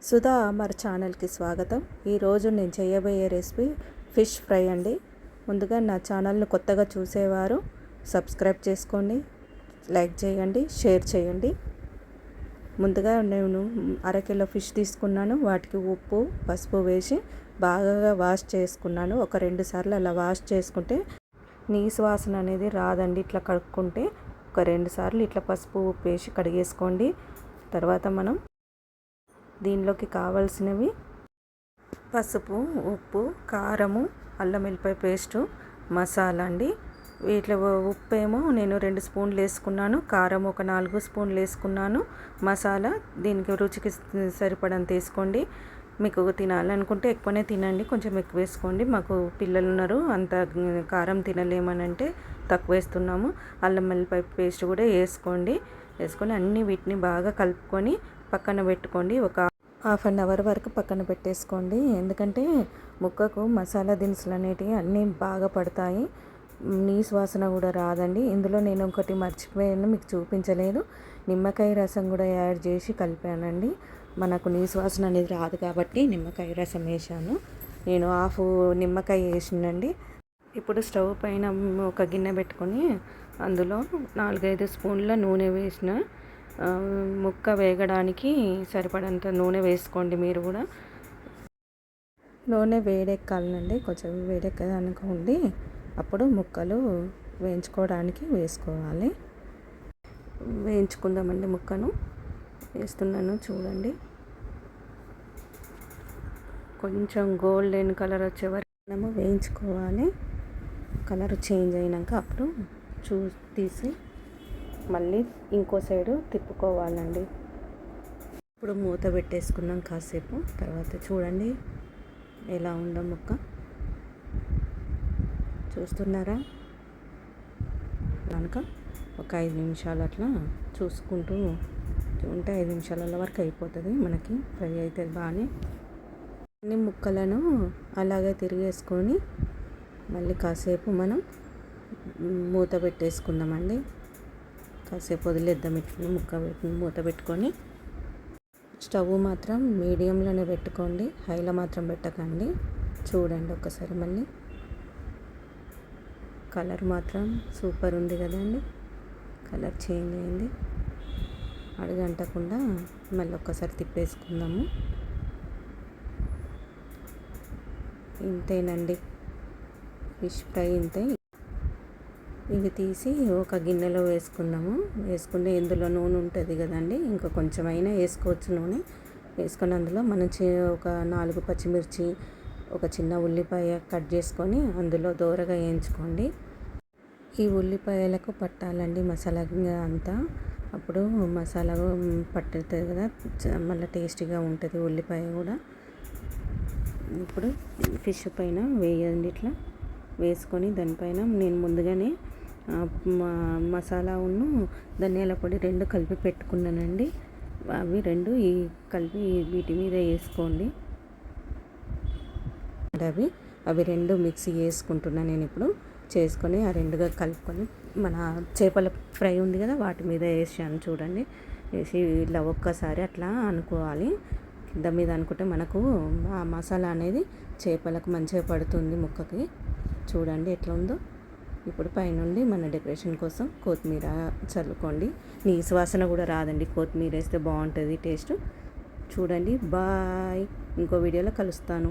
సుధా అమర్ ఛానల్కి స్వాగతం. ఈరోజు నేను చేయబోయే రెసిపీ ఫిష్ ఫ్రై అండి. ముందుగా నా ఛానల్ను కొత్తగా చూసేవారు సబ్స్క్రైబ్ చేసుకోండి, లైక్ చేయండి, షేర్ చేయండి. ముందుగా నేను అరకిలో ఫిష్ తీసుకున్నాను. వాటికి ఉప్పు పసుపు వేసి బాగా వాష్ చేసుకున్నాను. ఒక 2 సార్లు అలా వాష్ చేసుకుంటే నీసు వాసన అనేది రాదండి. ఇట్లా కడుక్కుంటే ఒక 2 సార్లు ఇట్లా పసుపు ఉప్పు వేసి కడిగేసుకోండి. తర్వాత మనం దీనిలోకి కావాల్సినవి పసుపు, ఉప్పు, కారము, అల్లం వెల్లిపాయ పేస్టు, మసాలా అండి. వీటిలో ఉప్పు ఏమో నేను 2 స్పూన్లు వేసుకున్నాను, కారం ఒక 4 స్పూన్లు వేసుకున్నాను, మసాలా దీనికి రుచికి సరిపడంత వేసుకోండి. మీకు తినాలనుకుంటే ఎక్కువనే తినండి, కొంచెం ఎక్కువ వేసుకోండి. మాకు పిల్లలు ఉన్నారు, అంత కారం తినలేమని అంటే తక్కువ వేస్తున్నాము. అల్లం వెల్లిపాయ పేస్ట్ కూడా వేసుకొని అన్ని వీటిని బాగా కలుపుకొని పక్కన పెట్టుకోండి. ఒక ½ అన్ అవర్ వరకు పక్కన పెట్టేసుకోండి. ఎందుకంటే ముక్కకు మసాలా దినుసులు అనేటివి అన్నీ బాగా పడతాయి, నీసు వాసన కూడా రాదండి. ఇందులో నేను ఒకటి మర్చిపోయాను, మీకు చూపించలేదు. నిమ్మకాయ రసం కూడా యాడ్ చేసి కలిపానండి. మనకు నీసు వాసన అనేది రాదు కాబట్టి నిమ్మకాయ రసం వేసాను. నేను ½ నిమ్మకాయ వేసినండి. ఇప్పుడు స్టవ్ పైన ఒక గిన్నె పెట్టుకొని అందులో 4-5 స్పూన్ల నూనె వేసిన. ముక్క వేగడానికి సరిపడంత నూనె వేసుకోండి. మీరు కూడా నూనె వేడెక్కాలండి, కొంచెం వేడెక్కదనుకోండి. అప్పుడు ముక్కలు వేయించుకోవడానికి వేసుకోవాలి. వేయించుకుందామండి. ముక్కను వేస్తున్నాను చూడండి. కొంచెం గోల్డెన్ కలర్ వచ్చే వరకు మనము వేయించుకోవాలి. కలర్ చేంజ్ అయినాక అప్పుడు తీసి మళ్ళీ ఇంకో సైడు తిప్పుకోవాలండి. ఇప్పుడు మూత పెట్టేసుకున్నాం కాసేపు. తర్వాత చూడండి ఎలా ఉందో ముక్క, చూస్తున్నారా? కనుక ఒక 5 నిమిషాలు అట్లా చూసుకుంటూ ఉంటే 5 నిమిషాల వరకు అయిపోతుంది మనకి ఫ్రై అవుతుంది బాగానే. అన్ని ముక్కలను అలాగే తిరిగేసుకొని మళ్ళీ కాసేపు మనం మూత పెట్టేసుకుందామండి. కాసేపు వదిలేద్దాం. ఇట్లా మూత పెట్టుకొని స్టవ్ మాత్రం మీడియంలోనే పెట్టుకోండి, హైలో మాత్రం పెట్టకండి. చూడండి ఒకసారి మళ్ళీ కలర్ మాత్రం సూపర్ ఉంది కదండి. కలర్ చేంజ్ అయింది. అడుగంటకుండా మళ్ళీ ఒక్కసారి తిప్పేసుకుందాము. ఇంతేనండి, ఫిష్ ఫ్రై ఇంతే. ఇవి తీసి ఒక గిన్నెలో వేసుకుందాము. వేసుకుంటే ఇందులో నూనె ఉంటుంది కదండి, ఇంకా కొంచెం అయినా వేసుకోవచ్చు నూనె. వేసుకొని అందులో మనం ఒక 4 పచ్చిమిర్చి, ఒక చిన్న ఉల్లిపాయ కట్ చేసుకొని అందులో దోరగా వేయించుకోండి. ఈ ఉల్లిపాయలకు పట్టాలండి మసాలా అంతా. అప్పుడు మసాలా పట్టుతుంది కదా, మళ్ళీ టేస్టీగా ఉంటుంది ఉల్లిపాయ కూడా. ఇప్పుడు ఫిష్ పైన వేయండి. ఇట్లా వేసుకొని దానిపైన నేను ముందుగానే మసాలా ఉన్ను ధనియాల పొడి 2 కలిపి పెట్టుకున్నానండి. అవి 2 కలిపి వీటి మీద వేసుకోండి. అవి 2 మిక్సీ చేసుకుంటున్నాను నేను ఇప్పుడు. చేసుకొని ఆ 2గా కలుపుకొని మన చేపల ఫ్రై ఉంది కదా వాటి మీద వేసాను చూడండి. వేసి ఇలా ఒక్కసారి అట్లా అనుకోవాలి. కింద మీద అనుకుంటే మనకు ఆ మసాలా అనేది చేపలకు మంచిగా పడుతుంది ముక్కకి. చూడండి ఎట్లా ఉందో. ఇప్పుడు పైనుండి మన డెకరేషన్ కోసం కొత్తిమీర చల్లుకోండి. నీసు వాసన కూడా రాదండి, కొత్తిమీర వేస్తే బాగుంటుంది టేస్ట్. చూడండి. బాయ్. ఇంకో వీడియోలో కలుస్తాను.